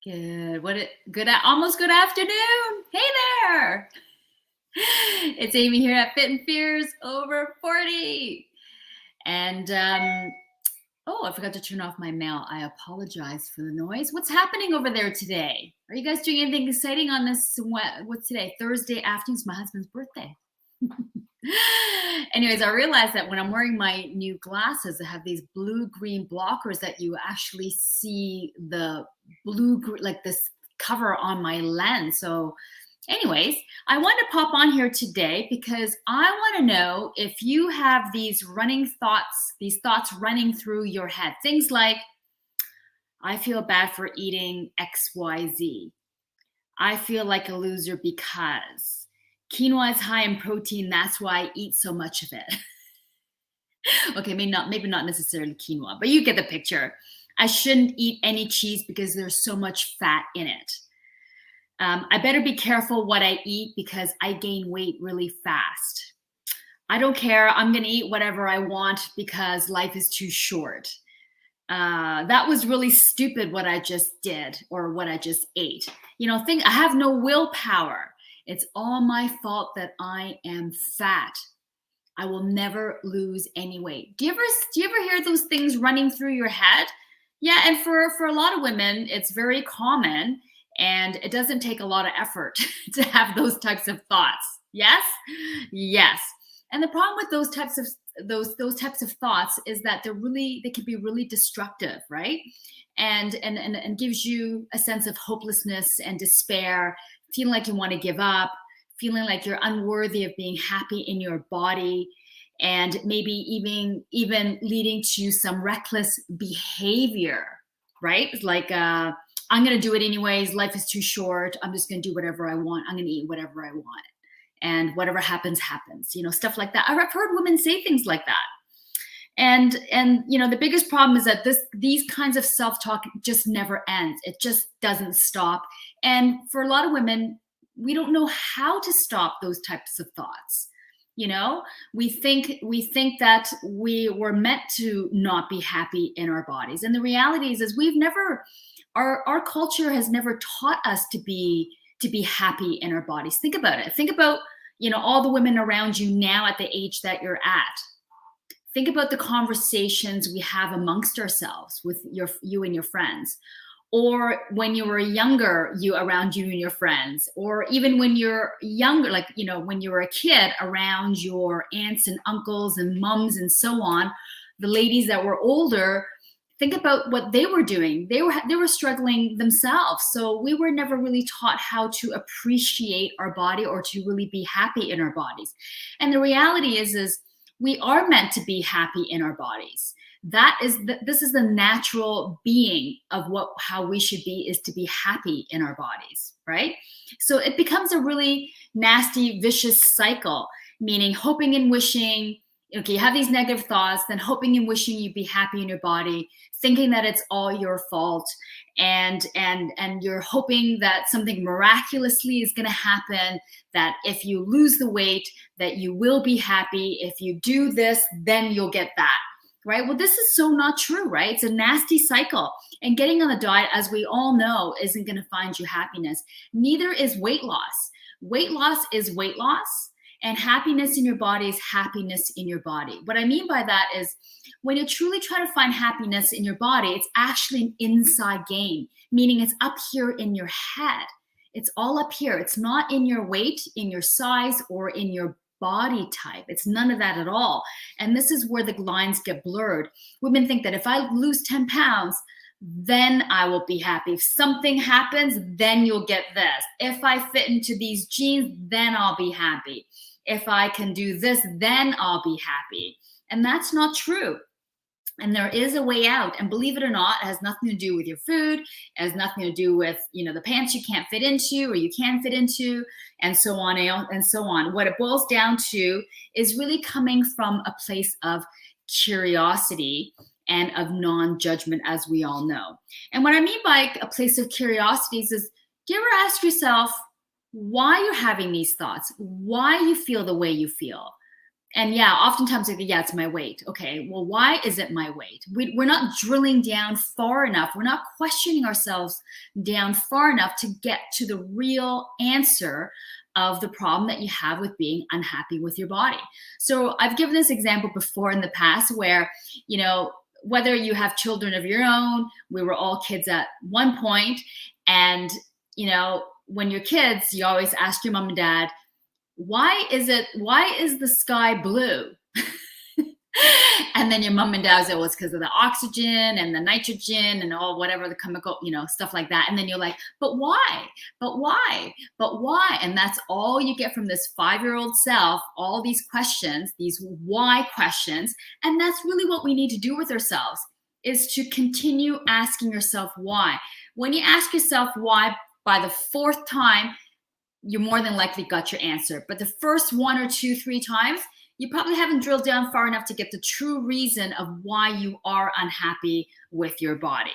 Almost good afternoon. Hey there. It's Amy here at Fit and Fierce over 40. And I forgot to turn off my mail. I apologize for the noise. What's happening over there today? Are you guys doing anything exciting on this? What's today? Thursday afternoon. It's my husband's birthday. Anyways, I realized that when I'm wearing my new glasses, I have these blue-green blockers that you actually see the like this cover on my lens. So anyways, I want to pop on here today because I want to know if you have these thoughts running through your head. Things like, I feel bad for eating XYZ. I feel like a loser because quinoa is high in protein. That's why I eat so much of it. Okay, maybe not necessarily quinoa, but you get the picture. I shouldn't eat any cheese because there's so much fat in it. I better be careful what I eat because I gain weight really fast. I don't care. I'm going to eat whatever I want because life is too short. That was really stupid what I just did or what I just ate. I have no willpower. It's all my fault that I am fat. I will never lose any weight. Do you ever hear those things running through your head? Yeah, and for a lot of women, it's very common, and it doesn't take a lot of effort to have those types of thoughts. Yes? Yes. And the problem with those types of thoughts is that they can be really destructive, right? And gives you a sense of hopelessness and despair, feeling like you want to give up, feeling like you're unworthy of being happy in your body, and maybe even leading to some reckless behavior, right? Like, I'm going to do it anyways. Life is too short. I'm just going to do whatever I want. I'm going to eat whatever I want. And whatever happens, happens. Stuff like that. I've heard women say things like that. And the biggest problem is that these kinds of self-talk just never ends. It just doesn't stop. And for a lot of women, we don't know how to stop those types of thoughts. We think that we were meant to not be happy in our bodies. And the reality is our culture has never taught us to be happy in our bodies. Think about it. Think about, all the women around you now at the age that you're at. Think about the conversations we have amongst ourselves with you and your friends, or when you were younger, around you and your friends, or even when you're younger, like, when you were a kid around your aunts and uncles and mums and so on, the ladies that were older. Think about what they were doing. They were struggling themselves. So we were never really taught how to appreciate our body or to really be happy in our bodies. And the reality is we are meant to be happy in our bodies. This is the natural being of how we should be, is to be happy in our bodies, right? So it becomes a really nasty, vicious cycle, meaning hoping and wishing. Okay, you have these negative thoughts, then hoping and wishing you'd be happy in your body, thinking that it's all your fault, and you're hoping that something miraculously is going to happen, that if you lose the weight, that you will be happy. If you do this, then you'll get that, right? Well, this is so not true, right? It's a nasty cycle. And getting on the diet, as we all know, isn't going to find you happiness. Neither is weight loss. Weight loss is weight loss. And happiness in your body is happiness in your body. What I mean by that is when you truly try to find happiness in your body, it's actually an inside game, meaning it's up here in your head. It's all up here. It's not in your weight, in your size, or in your body type. It's none of that at all. And this is where the lines get blurred. Women think that if I lose 10 pounds, then I will be happy. If something happens, then you'll get this. If I fit into these jeans, then I'll be happy. If I can do this, then I'll be happy. And that's not true. And there is a way out. And believe it or not, it has nothing to do with your food. It has nothing to do with, the pants you can't fit into or you can fit into, and so on and so on. What it boils down to is really coming from a place of curiosity and of non-judgment, as we all know. And what I mean by a place of curiosity is, do you ever ask yourself why you're having these thoughts, why you feel the way you feel? And yeah, oftentimes I think, yeah, it's my weight. Okay, well, why is it my weight? We're not drilling down far enough. We're not questioning ourselves down far enough to get to the real answer of the problem that you have with being unhappy with your body. So I've given this example before in the past where, you know, whether you have children of your own, we were all kids at one point, and, you know, when you're kids, you always ask your mom and dad, why is the sky blue? And then your mom and dad say, well, it's because of the oxygen and the nitrogen and all whatever the chemical, you know, stuff like that. And then you're like, but why? But why? But why? And that's all you get from this 5-year-old self, all these questions, these why questions. And that's really what we need to do with ourselves, is to continue asking yourself why. When you ask yourself why by the 4th time, you more than likely got your answer. But the first 1 or 2, 3 times, you probably haven't drilled down far enough to get the true reason of why you are unhappy with your body,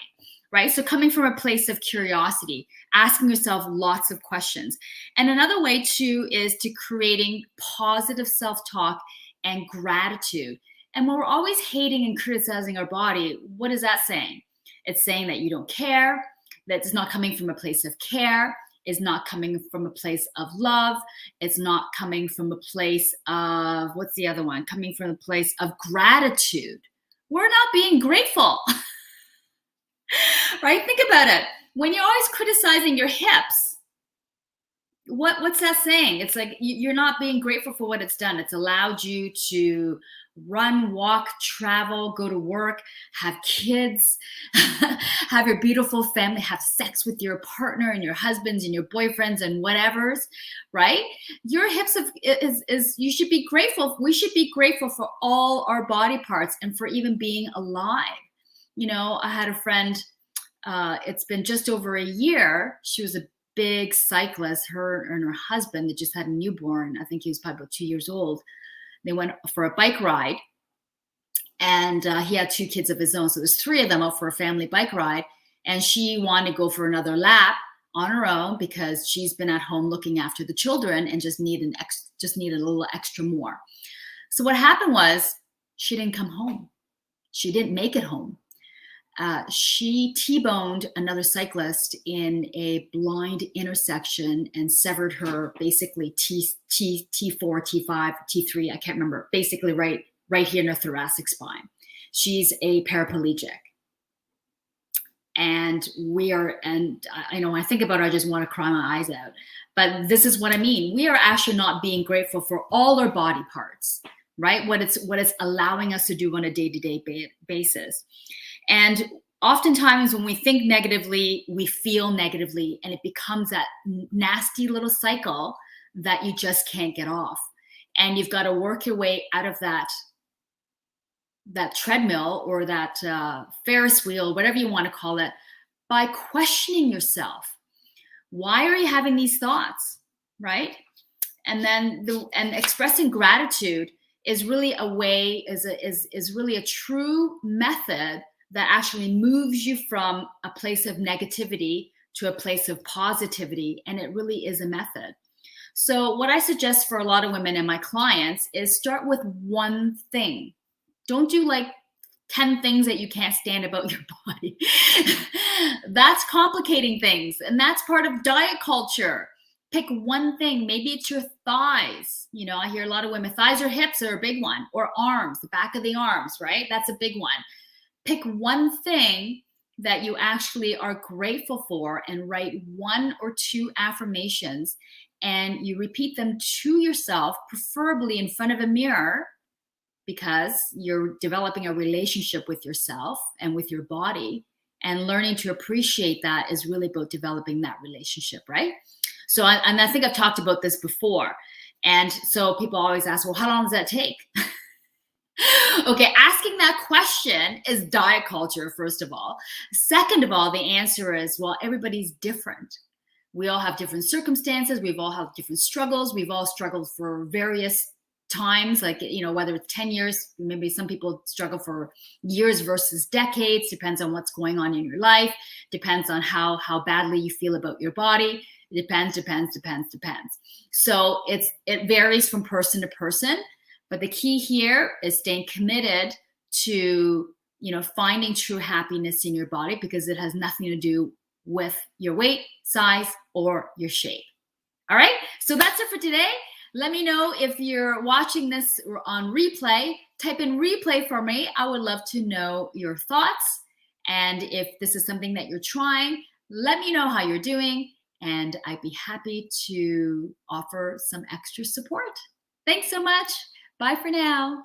right? So coming from a place of curiosity, asking yourself lots of questions. And another way too is to creating positive self-talk and gratitude. And when we're always hating and criticizing our body, what is that saying? It's saying that you don't care, that it's not coming from a place of care, is not coming from a place of love. It's not coming from a place of, what's the other one? Coming from a place of gratitude. We're not being grateful, right? Think about it. When you're always criticizing your hips, what's that saying? It's like you're not being grateful for what it's done. It's allowed you to run, walk, travel, go to work, have kids, have your beautiful family, have sex with your partner and your husbands and your boyfriends and whatever's, right? Your hips is you should be grateful. We should be grateful for all our body parts and for even being alive. You know, I had a friend, it's been just over a year. She was a big cyclist, her and her husband, that just had a newborn. I think he was probably about 2 years old. They went for a bike ride, and he had 2 kids of his own. So there's 3 of them out for a family bike ride. And she wanted to go for another lap on her own because she's been at home looking after the children and just needed a little extra more. So what happened was she didn't come home. She didn't make it home. She T-boned another cyclist in a blind intersection and severed her basically T4, T5, T3, I can't remember, basically right here in her thoracic spine. She's a paraplegic. And I know when I think about it, I just want to cry my eyes out. But this is what I mean. We are actually not being grateful for all our body parts, right? What it's allowing us to do on a day-to-day basis. And oftentimes when we think negatively, we feel negatively, and it becomes that nasty little cycle that you just can't get off. And you've got to work your way out of that treadmill or that Ferris wheel, whatever you want to call it, by questioning yourself. Why are you having these thoughts, right? And then expressing gratitude is really a way, is really a true method that actually moves you from a place of negativity to a place of positivity. And it really is a method. So what I suggest for a lot of women and my clients is start with one thing. Don't do like 10 things that you can't stand about your body. That's complicating things. And that's part of diet culture. Pick one thing. Maybe it's your thighs. You know, I hear a lot of women, thighs or hips are a big one, or arms, the back of the arms, right? That's a big one. Pick one thing that you actually are grateful for and write 1 or 2 affirmations, and you repeat them to yourself, preferably in front of a mirror, because you're developing a relationship with yourself and with your body, and learning to appreciate that is really about developing that relationship, right? So, and I think I've talked about this before. And so people always ask, well, how long does that take? Okay, asking that question is diet culture, first of all. Second of all, the answer is, well, everybody's different. We all have different circumstances. We've all had different struggles. We've all struggled for various times, like, you know, whether it's 10 years, maybe some people struggle for years versus decades, depends on what's going on in your life, depends on how badly you feel about your body. It depends. So it varies from person to person. But the key here is staying committed to, finding true happiness in your body, because it has nothing to do with your weight, size, or your shape. All right, so that's it for today. Let me know if you're watching this on replay. Type in replay for me. I would love to know your thoughts. And if this is something that you're trying, let me know how you're doing, and I'd be happy to offer some extra support. Thanks so much. Bye for now.